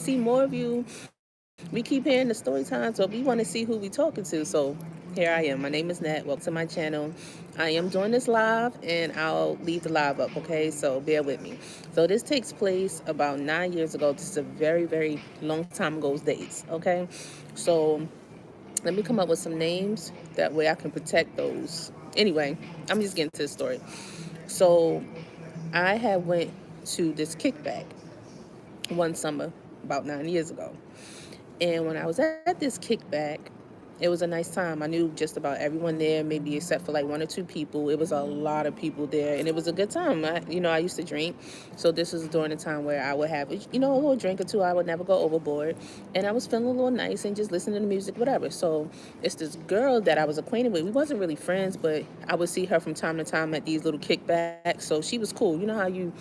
see more of you. We keep hearing the story times, but we want to see who we talking to. So here I am. My name is Nat. Welcome to my channel. I am doing this live, and I'll leave the live up, okay? So bear with me. So this takes place about 9 years ago. This is a very, very long time ago's days, okay? So let me come up with some names. That way I can protect those. Anyway, I'm just getting to the story. So I had went to this kickback one summer about 9 years ago. And when I was at this kickback, it was a nice time. I knew just about everyone there, maybe except for like one or two people. It was a lot of people there, and it was a good time. I used to drink, so this was during the time where I would have, a little drink or two. I would never go overboard, and I was feeling a little nice and just listening to music, whatever. So it's this girl that I was acquainted with. We wasn't really friends, but I would see her from time to time at these little kickbacks. So she was cool. You know how you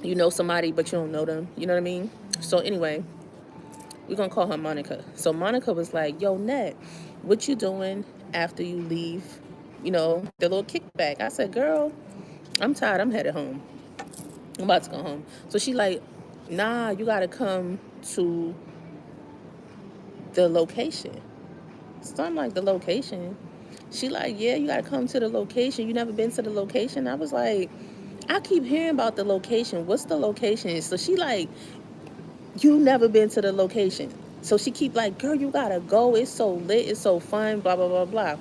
know somebody, but you don't know them. You know what I mean? So anyway, we're gonna call her Monica. So Monica was like, "Yo, Ned, what you doing after you leave, the little kickback?" I said, "Girl, I'm tired. I'm headed home. I'm about to go home." So she like, "Nah, you gotta come to the location." So I'm like, "The location?" She like, "Yeah, you gotta come to the location. You never been to the location?" I was like, "I keep hearing about the location. What's the location?" So she like, "You never been to the location." So she keep like, "Girl, you gotta go. It's so lit. It's so fun, blah, blah, blah, blah."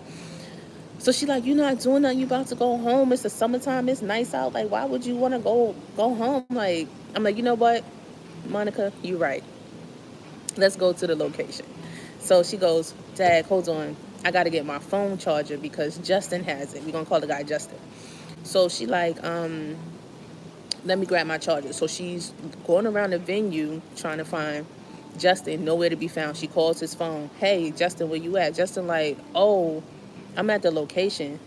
So she like, "You're not doing nothing. You about to go home. It's the summertime. It's nice out. Like, why would you want to go home?" Like, I'm like, "You know what, Monica, you right. Let's go to the location." So she goes, "Dad, hold on. I got to get my phone charger because Justin has it. We're going to call the guy Justin." So she like, "Let me grab my charger." So she's going around the venue trying to find Justin, nowhere to be found. She calls his phone. "Hey, Justin, where you at?" Justin like, "Oh, I'm at the location."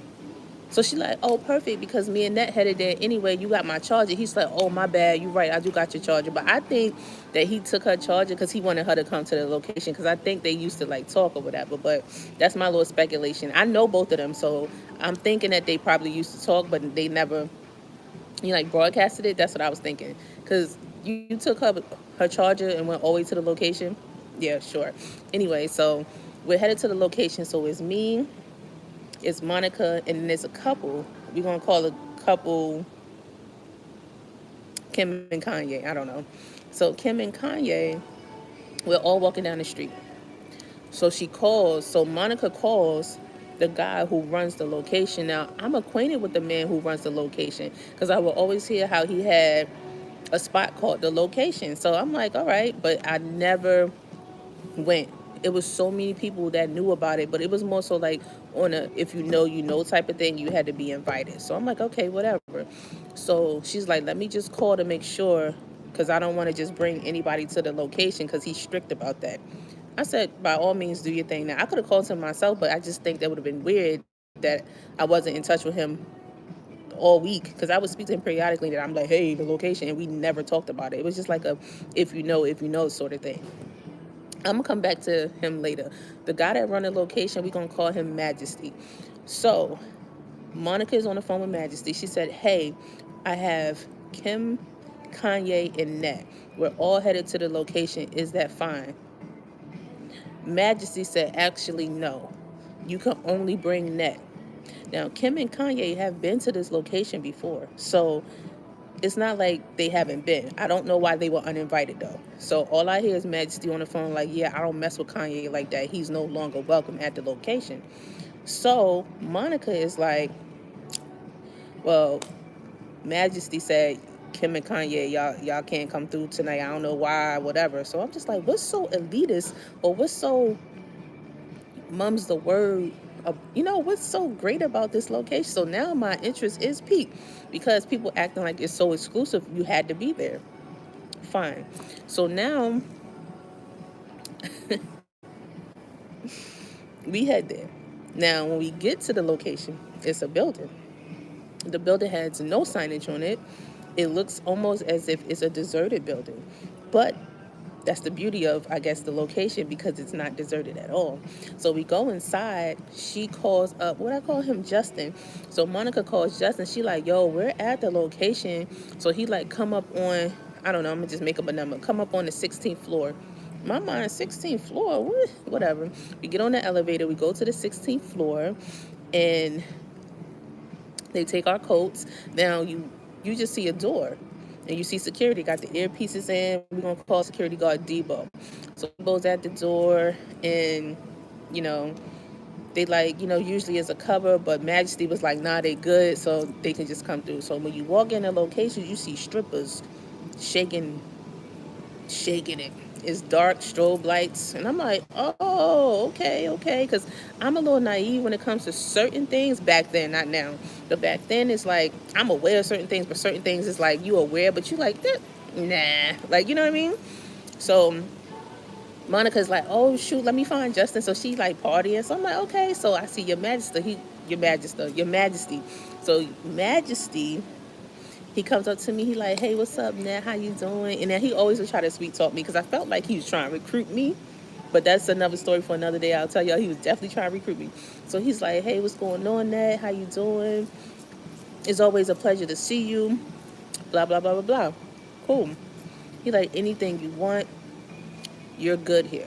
So she like, "Oh, perfect, because me and Nat headed there anyway. You got my charger." He's like, "Oh, my bad. You right. I do got your charger." But I think that he took her charger because he wanted her to come to the location, because I think they used to like talk or whatever. But that's my little speculation. I know both of them, so I'm thinking that they probably used to talk, but they never like broadcasted it. That's what I was thinking. Because you took her charger and went all the way to the location. Yeah, sure. Anyway, so we're headed to the location. So it's me, it's Monica, and then there's a couple. We're gonna call the couple Kim and Kanye. I don't know. So Kim and Kanye, we're all walking down the street. So she calls. So Monica calls the guy who runs the location. Now I'm acquainted with the man who runs the location because I will always hear how he had a spot called the location. So I'm like, all right, but I never went. It was so many people that knew about it, but it was more so like on a if you know type of thing. You had to be invited. So I'm like, okay, whatever. So she's like, "Let me just call to make sure, because I don't want to just bring anybody to the location because he's strict about that." I said, "By all means, do your thing." Now I could have called him myself, but I just think that would have been weird that I wasn't in touch with him all week, because I would speak to him periodically that I'm like, "Hey, the location," and we never talked about it. It was just like a if you know sort of thing. I'm gonna come back to him later. The guy that run the location, we gonna call him Majesty. So Monica is on the phone with Majesty. She said, "Hey, I have Kim, Kanye, and Nat. We're all headed to the location. Is that fine?" Majesty said, "Actually, no. You can only bring Nat." Now, Kim and Kanye have been to this location before, so it's not like they haven't been. I don't know why they were uninvited though. So all I hear is Majesty on the phone like, "Yeah, I don't mess with Kanye like that. He's no longer welcome at the location." So Monica is like, "Well, Majesty said Kim and Kanye, y'all can't come through tonight. I don't know why, whatever." So I'm just like, what's so elitist, or what's so mum's the word? What's so great about this location? So now my interest is piqued because people acting like it's so exclusive. You had to be there. Fine. So now we head there. Now, when we get to the location, it's a building. The building has no signage on it. It looks almost as if it's a deserted building. But that's the beauty of, I guess, the location, because it's not deserted at all. So we go inside. She calls up, what I call him, Justin. So Monica calls Justin. She like, "Yo, we're at the location." So he like come up on, I don't know, I'm gonna just make up a number. Come up on the 16th floor. My mind, 16th floor, what? Whatever. We get on the elevator, we go to the 16th floor, and they take our coats. Now you just see a door, and you see security got the earpieces in. We're gonna call security guard Debo. So Debo's at the door, and you know they like, usually it's a cover, but Majesty was like, nah, they good, so they can just come through. So when you walk in the location, you see strippers shaking, shaking it. It's dark strobe lights, and I'm like, oh, okay, because I'm a little naive when it comes to certain things back then, not now. But back then, it's like I'm aware of certain things, but certain things is like you aware, but you like that, nah, like you know what I mean. So Monica's like, oh shoot, let me find Justin. So she like partying. So I'm like, okay. So I see your Majesty. Your Majesty. So Majesty, he comes up to me. He like, hey, what's up, Nat? How you doing? And then he always would try to sweet talk me because I felt like he was trying to recruit me. But that's another story for another day. I'll tell y'all, he was definitely trying to recruit me. So he's like, hey, what's going on, Nat? How you doing? It's always a pleasure to see you. Blah blah blah blah blah. Cool. He like, anything you want, you're good here.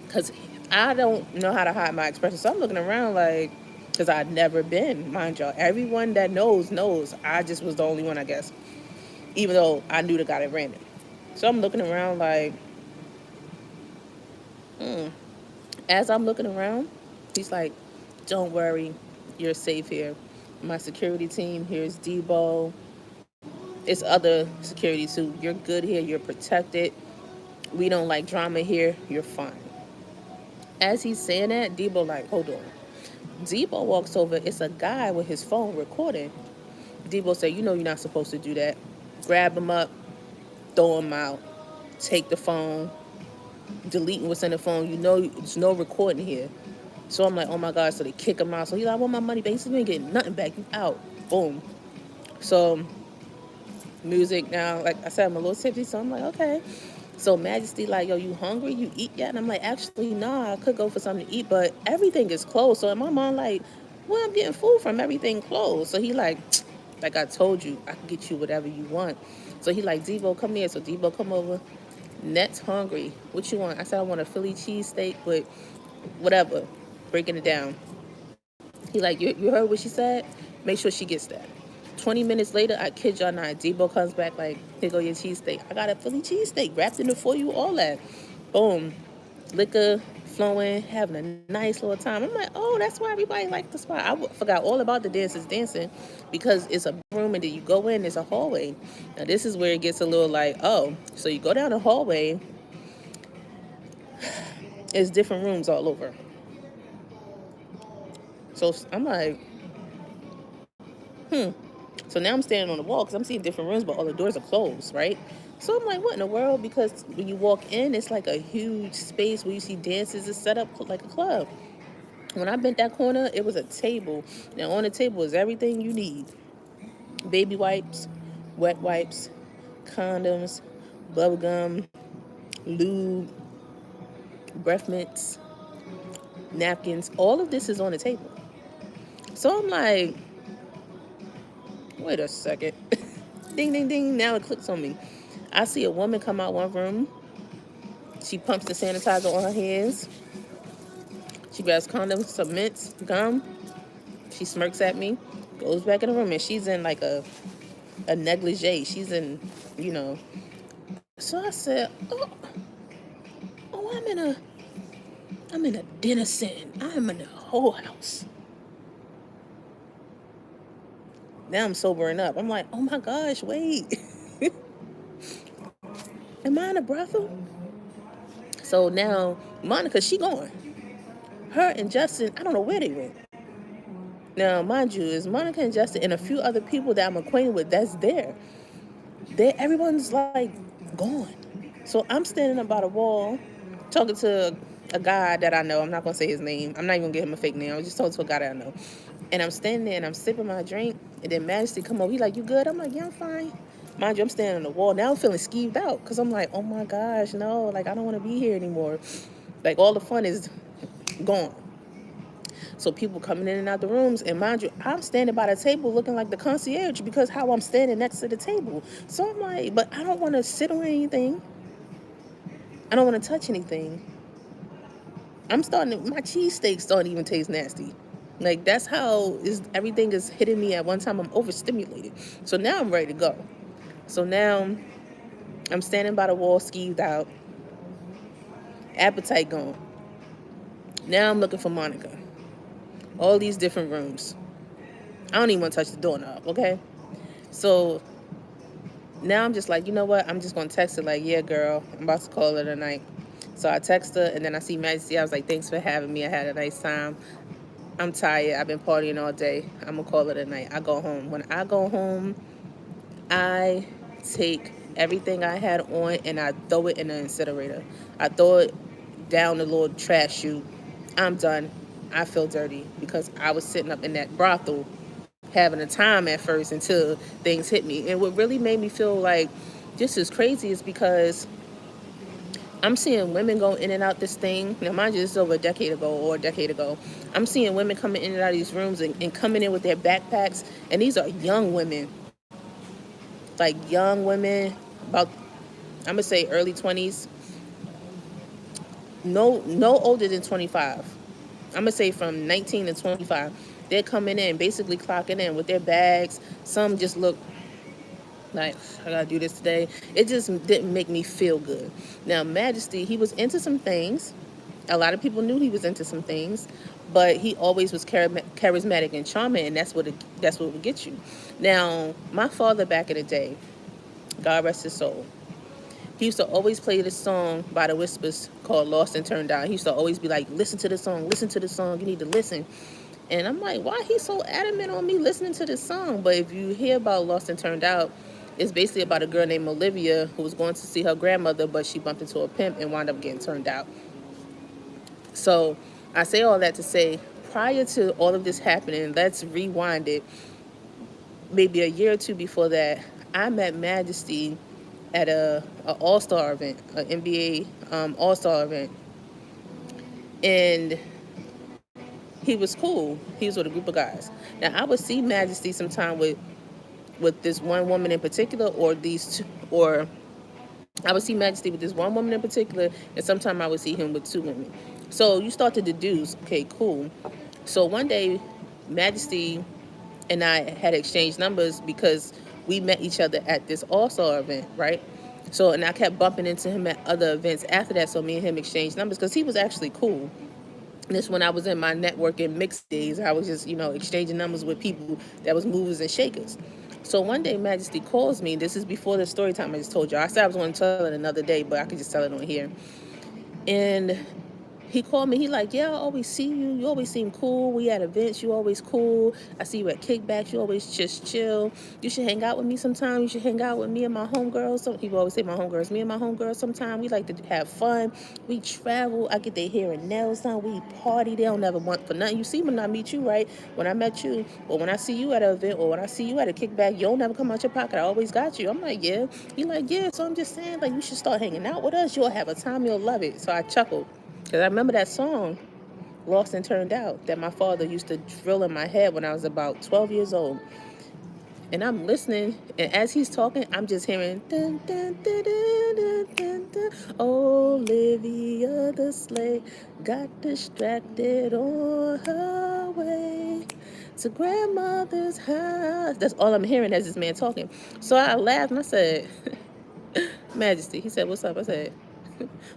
Because I don't know how to hide my expression. So I'm looking around like, because I'd never been, mind y'all. Everyone that knows. I just was the only one, I guess. Even though I knew the guy that ran it. So I'm looking around like, as I'm looking around, he's like, don't worry, you're safe here. My security team, here's Debo. It's other security too. You're good here, you're protected. We don't like drama here, you're fine. As he's saying that, Debo like, hold on. Debo walks over. It's a guy with his phone recording. Debo said, you know you're not supposed to do that. Grab him up, throw him out, take the phone, deleting what's in the phone. You know there's no recording here. So I'm like, oh my God. So they kick him out. So he's like, I want my money back. He said, you ain't getting nothing back. You out. Boom. So music now, like I said, I'm a little tipsy. So I'm like, okay. So Majesty like, yo, you hungry? You eat yet? And I'm like, actually, nah, I could go for something to eat, but everything is closed. So in my mind, like, well, I'm getting food from everything closed. So he like I told you, I can get you whatever you want. So he like, Debo, come here. So Debo come over. Net's hungry. What you want? I said, I want a Philly cheesesteak with whatever. Breaking it down. He like, you heard what she said? Make sure she gets that. 20 minutes later, I kid y'all not, Debo comes back like, here go your cheesesteak. I got a Philly cheesesteak wrapped in it for you, all that. Boom. Liquor flowing, having a nice little time. I'm like, oh, that's why everybody liked the spot. I forgot all about the dancers dancing because it's a room and then you go in, there's a hallway. Now, this is where it gets a little like, oh, so you go down the hallway, there's different rooms all over. So I'm like, so now I'm standing on the wall because I'm seeing different rooms, but all the doors are closed, right? So I'm like, what in the world? Because when you walk in, it's like a huge space where you see dances. It's set up like a club. When I bent that corner, it was a table. Now on the table is everything you need: baby wipes, wet wipes, condoms, bubble gum, lube, breath mints, napkins. All of this is on the table. So I'm like, wait a second. Ding, ding, ding. Now it clicks on me. I see a woman come out one room. She pumps the sanitizer on her hands. She grabs condoms, some mints, gum. She smirks at me, goes back in the room, and she's in like a negligee. She's in, you know. So I said, oh, I'm in a dinner setting. I'm in a whole house. Now I'm sobering up. I'm like, oh my gosh, wait. Am I in a brothel? So now Monica, she gone. Her and Justin, I don't know where they went. Now, mind you, is Monica and Justin and a few other people that I'm acquainted with that's there. Everyone's like gone. So I'm standing up by the wall talking to a guy that I know. I'm not gonna say his name. I'm not even gonna give him a fake name. I'm just talking to a guy that I know. And I'm standing there and I'm sipping my drink. And then Majesty come over. He like, you good? I'm like, yeah, I'm fine. Mind you, I'm standing on the wall. Now I'm feeling skeeved out because I'm like, oh my gosh, no, like I don't want to be here anymore. Like all the fun is gone. So people coming in and out the rooms, and mind you, I'm standing by the table looking like the concierge because how I'm standing next to the table. So I'm like, but I don't want to sit on anything. I don't want to touch anything. My cheesesteaks don't even taste nasty. Like that's how is everything is hitting me at one time. I'm overstimulated. So now I'm ready to go. So now I'm standing by the wall, skeeved out, appetite gone. Now I'm looking for Monica. All these different rooms. I don't even want to touch the doorknob, okay? So now I'm just like, you know what? I'm just gonna text her like, yeah, girl, I'm about to call it a night. So I text her and then I see Majesty. I was like, thanks for having me. I had a nice time. I'm tired. I've been partying all day. I'm gonna call it a night. I go home. When I go home, I take everything I had on and I throw it in the incinerator. I throw it down the little trash chute. I'm done. I feel dirty because I was sitting up in that brothel having a time at first until things hit me. And what really made me feel like just as crazy is because I'm seeing women go in and out this thing. Now, mind you, this is over a decade ago or a decade ago. I'm seeing women coming in and out of these rooms and coming in with their backpacks. And these are young women, like young women, about, I'm going to say early 20s, no older than 25. I'm going to say from 19 to 25. They're coming in, basically clocking in with their bags. Some just look like, I gotta do this today. It just didn't make me feel good. Now, Majesty, he was into some things. A lot of people knew he was into some things, but he always was charismatic and charming, and that's what would get you. Now, my father back in the day, God rest his soul, he used to always play this song by the Whispers called Lost and Turned Down. He used to always be like, listen to the song, you need to listen. And I'm like, why he so adamant on me listening to this song? But if you hear about Lost and Turned Out, it's basically about a girl named Olivia who was going to see her grandmother, but she bumped into a pimp and wound up getting turned out. So I say all that to say, prior to all of this happening, let's rewind it. Maybe a year or two before that, I met Majesty at a All-Star event, an NBA All-Star event. And he was cool. He was with a group of guys. Now, I would see Majesty sometime with this one woman in particular, or these two, or I would see Majesty with this one woman in particular, and sometimes I would see him with two women. So you start to deduce, okay, cool. So one day, Majesty and I had exchanged numbers because we met each other at this All-Star event, right? So, and I kept bumping into him at other events after that, so me and him exchanged numbers because he was actually cool. This when I was in my networking mix days, I was just, exchanging numbers with people that was movers and shakers. So one day Majesty calls me. This is before the story time I just told you. I said I was going to tell it another day, but I could just tell it on here. And he called me. He like, yeah, I always see you. You always seem cool. We at events. You always cool. I see you at kickbacks. You always just chill. You should hang out with me sometime. You should hang out with me and my homegirls. Some people always say my homegirls. Me and my homegirls sometime. We like to have fun. We travel. I get their hair and nails done. We party. They don't never want for nothing. You see when I meet you, right? When I met you, or when I see you at an event, or when I see you at a kickback, you don't never come out your pocket. I always got you. I'm like, yeah. He like, yeah. So I'm just saying, like, you should start hanging out with us. You'll have a time. You'll love it. So I chuckled. Because I remember that song, Lost and Turned Out, that my father used to drill in my head when I was about 12 years old. And I'm listening, and as he's talking, I'm just hearing, dun, dun, dun, dun, dun, dun, dun. Olivia the slave got distracted on her way to grandmother's house. That's all I'm hearing as this man talking. So I laughed and I said, Majesty. He said, what's up? I said,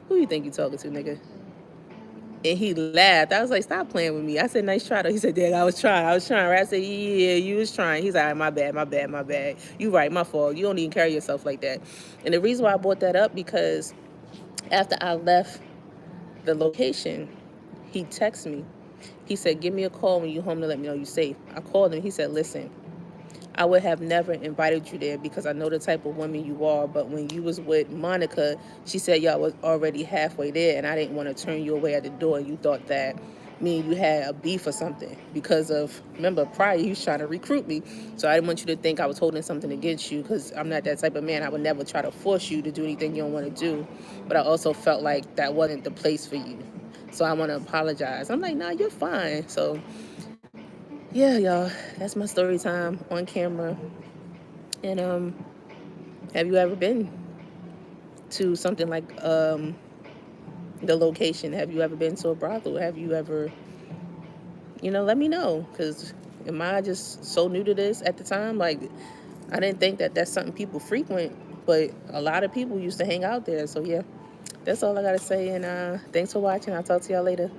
who you think you talking to, nigga? And he laughed. I was like, stop playing with me. I said, nice try though. He said, Dad, I was trying. Right? I said, yeah, you was trying. He's like, my bad. You right, my fault. You don't even carry yourself like that. And the reason why I brought that up, because after I left the location, he texted me. He said, give me a call when you're home to let me know you're safe. I called him. He said, listen, I would have never invited you there because I know the type of woman you are. But when you was with Monica, she said y'all was already halfway there, and I didn't want to turn you away at the door. You thought that me and you had a beef or something because of, remember, prior he was trying to recruit me. So I didn't want you to think I was holding something against you, because I'm not that type of man. I would never try to force you to do anything you don't want to do. But I also felt like that wasn't the place for you. So I want to apologize. I'm like, nah, you're fine. So yeah, y'all, that's my story time on camera. And have you ever been to something like the location? Have you ever been to a brothel? Have you ever, let me know, because am I just so new to this at the time? Like, I didn't think that that's something people frequent, but a lot of people used to hang out there. So yeah, that's all I gotta say. And thanks for watching. I'll talk to y'all later.